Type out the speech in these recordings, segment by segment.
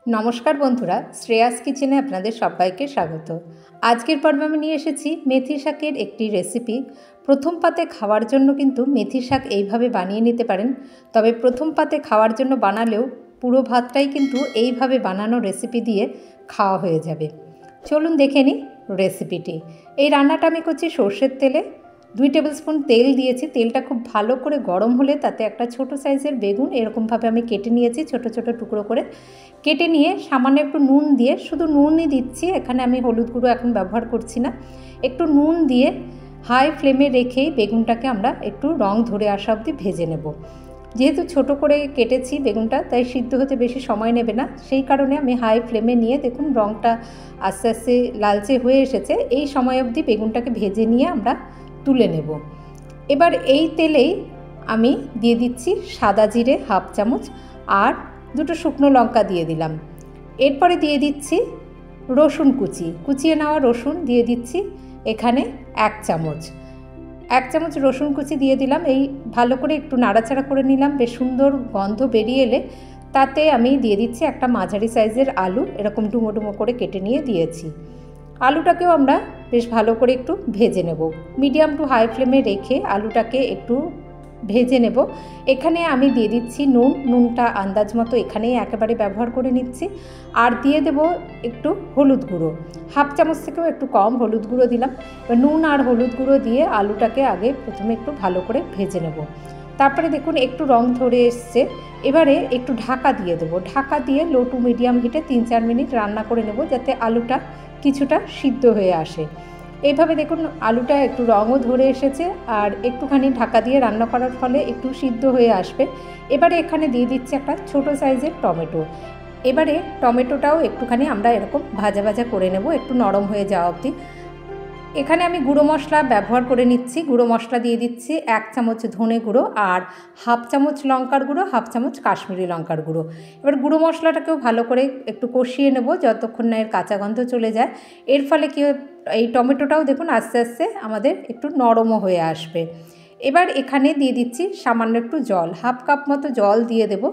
नमस्कार बंधुरा श्रेयास किचेने आपनादेर सबाइके स्वागत। आजकेर पर्वे आमि निये एसेछि मेथी शाकेर एकटी रेसिपि। प्रथम पाते खावार जोन्नो किन्तु मेथी शाक एइभावे बानिये निते पारेन। तबे प्रथम पाते खावार जोन्नो बानालेও पुरो भातटाई किन्तु एइभावे बानानो रेसिपि दिये खाওয়া হয়ে যাবে। चलुन देखे निই रेसिपिटी। এই রান্নাটা আমি করছি সরষের তেলে। 2 টেবিল স্পুন তেল দিয়েছি। তেলটা খুব ভালো করে গরম হলে তাতে একটা ছোট সাইজের বেগুন এরকমভাবে আমি কেটে নিয়েছি, ছোট ছোট টুকরো করে কেটে নিয়ে সামান্য একটু নুন দিয়ে, শুধু নুনই দিচ্ছি, এখানে আমি হলুদ গুঁড়ো এখন ব্যবহার করছি না, একটু নুন দিয়ে হাই ফ্লেমে রেখেই বেগুনটাকে আমরা একটু রং ধরে আসা অবধি ভেজে নেব। যেহেতু ছোট করে কেটেছি বেগুনটা, তাই সিদ্ধ হতে বেশি সময় নেবে না, সেই কারণে আমি হাই ফ্লেমে নিয়ে দেখুন রংটা আস্তে আস্তে লালচে হয়ে এসেছে। এই সময় অবধি বেগুনটাকে ভেজে নিয়ে আমরা তুলে নেব। এবার এই তেলেই আমি দিয়ে দিচ্ছি সাদা জিরে হাফ চামচ আর দুটো শুকনো লঙ্কা দিয়ে দিলাম। এরপরে দিয়ে দিচ্ছি রসুন কুচিয়ে নেওয়া রসুন দিয়ে দিচ্ছি এখানে 1 চামচ। 1 চামচ রসুন কুচি দিয়ে দিলাম। এই ভালো করে একটু নাড়াচাড়া করে নিলাম। বেশ সুন্দর গন্ধ বেরিয়ে এলে তাতে আমি দিয়ে দিচ্ছি একটা মাঝারি সাইজের আলু, এরকম ডুমো ডুমো করে কেটে নিয়ে দিয়েছি। আলুটাকেও আমরা বেশ ভালো করে একটু ভেজে নেব। মিডিয়াম টু হাই ফ্লেমে রেখে আলুটাকে একটু ভেজে নেব। এখানে আমি দিয়ে দিচ্ছি নুনটা আন্দাজ মতো এখানেই একেবারে ব্যবহার করে নিচ্ছি। আর দিয়ে দেব একটু হলুদ গুঁড়ো, হাফ চামচ থেকেও একটু কম হলুদ গুঁড়ো দিলাম। এবার নুন আর হলুদ গুঁড়ো দিয়ে আলুটাকে আগে প্রথমে একটু ভালো করে ভেজে নেব। তারপরে দেখুন একটু রং ধরে এসছে। এবারে একটু ঢাকা দিয়ে দেবো। ঢাকা দিয়ে লো টু মিডিয়াম হিটে 3-4 মিনিট রান্না করে নেব, যাতে আলুটা কিছুটা সিদ্ধ হয়ে আসে। এইভাবে দেখুন আলুটা একটু রঙও ধরে এসেছে আর একটুখানি ঢাকা দিয়ে রান্না করার ফলে একটু সিদ্ধ হয়ে আসবে। এবারে এখানে দিয়ে দিচ্ছি একটা ছোট সাইজের টমেটো। এবারে টমেটোটাও একটুখানি আমরা এরকম ভাজা ভাজা করে নেব, একটু নরম হয়ে যাওয়া অবধি। এখানে আমি গুঁড়ো মশলা ব্যবহার করে নিচ্ছি। গুঁড়ো মশলা দিয়ে দিচ্ছি 1 চামচ ধনে গুঁড়ো আর হাফ চামচ লঙ্কার গুঁড়ো, হাফ চামচ কাশ্মীরি লঙ্কার গুঁড়ো। এবার গুঁড়ো মশলাটাকেও ভালো করে একটু কষিয়ে নেব যতক্ষণ না এর কাঁচা গন্ধ চলে যায়। এর ফলে কি এই টমেটোটাও দেখুন আস্তে আস্তে আমাদের একটু নরমও হয়ে আসবে। এবার এখানে দিয়ে দিচ্ছি সামান্য একটু জল, হাফ কাপ মতো জল দিয়ে দেব।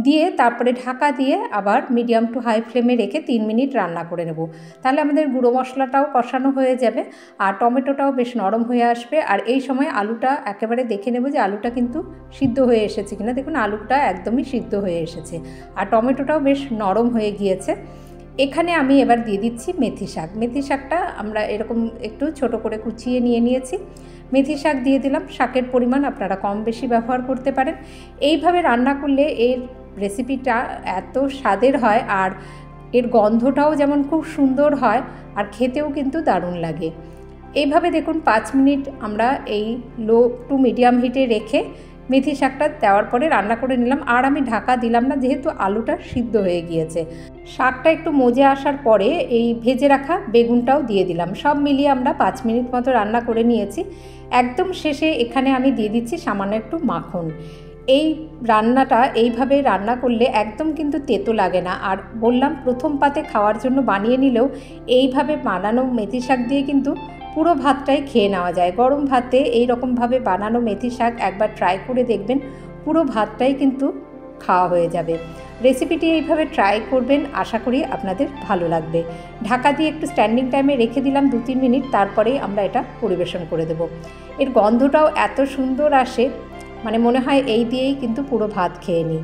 দিয়ে তারপরে ঢাকা দিয়ে আবার মিডিয়াম টু হাই ফ্লেমে রেখে 3 মিনিট রান্না করে নেব। তাহলে আমাদের গুঁড়ো মশলাটাও কষানো হয়ে যাবে আর টমেটোটাও বেশ নরম হয়ে আসবে। আর এই সময় আলুটা একেবারে দেখে নেব যে আলুটা কিন্তু সিদ্ধ হয়ে এসেছে কিনা। দেখুন আলুটা একদমই সিদ্ধ হয়ে এসেছে আর টমেটোটাও বেশ নরম হয়ে গিয়েছে। এখানে আমি এবার দিয়ে দিচ্ছি মেথি শাক। মেথি শাকটা আমরা এরকম একটু ছোট করে কুচিয়ে নিয়েছি। মেথি শাক দিয়ে দিলাম। শাকের পরিমাণ আপনারা কম বেশি ব্যবহার করতে পারেন। এইভাবে রান্না করলে এর রেসিপিটা এত স্বাদের হয় আর এর গন্ধটাও যেমন খুব সুন্দর হয় আর খেতেও কিন্তু দারুণ লাগে। এইভাবে দেখুন 5 মিনিট আমরা এই লো টু মিডিয়াম হিটে রেখে মেথি শাকটা দেওয়ার পরে রান্না করে নিলাম। আর আমি ঢাকা দিলাম না, যেহেতু আলুটা সিদ্ধ হয়ে গিয়েছে। শাকটা একটু মজে আসার পরে এই ভেজে রাখা বেগুনটাও দিয়ে দিলাম। সব মিলিয়ে আমরা 5 মিনিট মতো রান্না করে নিয়েছি। একদম শেষে এখানে আমি দিয়ে দিচ্ছি সামান্য একটু মাখন। এই রান্নাটা এইভাবে রান্না করলে একদম কিন্তু তেতো লাগে না। আর বললাম প্রথম পাতে খাওয়ার জন্য বানিয়ে নিলেও এইভাবে বানানো মেথি শাক দিয়ে কিন্তু পুরো ভাতটাই খেয়ে নেওয়া যায়। গরম ভাতে এই রকমভাবে বানানো মেথি শাক একবার ট্রাই করে দেখবেন, পুরো ভাতটাই কিন্তু খাওয়া হয়ে যাবে। রেসিপিটি এইভাবে ট্রাই করবেন, আশা করি আপনাদের ভালো লাগবে। ঢাকা দিয়ে একটু স্ট্যান্ডিং টাইমে রেখে দিলাম 2-3 মিনিট, তারপরেই আমরা এটা পরিবেশন করে দেব। এর গন্ধটাও এত সুন্দর আসে, মানে মনে হয় এই দিয়েই কিন্তু পুরো ভাত খেয়ে নিই।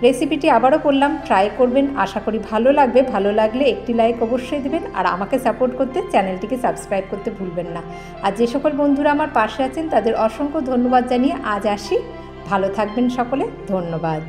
রেসিপিটি আবারও করলাম, ট্রাই করবেন, আশা করি ভালো লাগবে। ভালো লাগলে একটি লাইক অবশ্যই দেবেন আর আমাকে সাপোর্ট করতে চ্যানেলটিকে সাবস্ক্রাইব করতে ভুলবেন না। আর যে সকল বন্ধুরা আমার পাশে আছেন তাদের অসংখ্য ধন্যবাদ জানিয়ে আজ আসি। ভালো থাকবেন সকলে, ধন্যবাদ।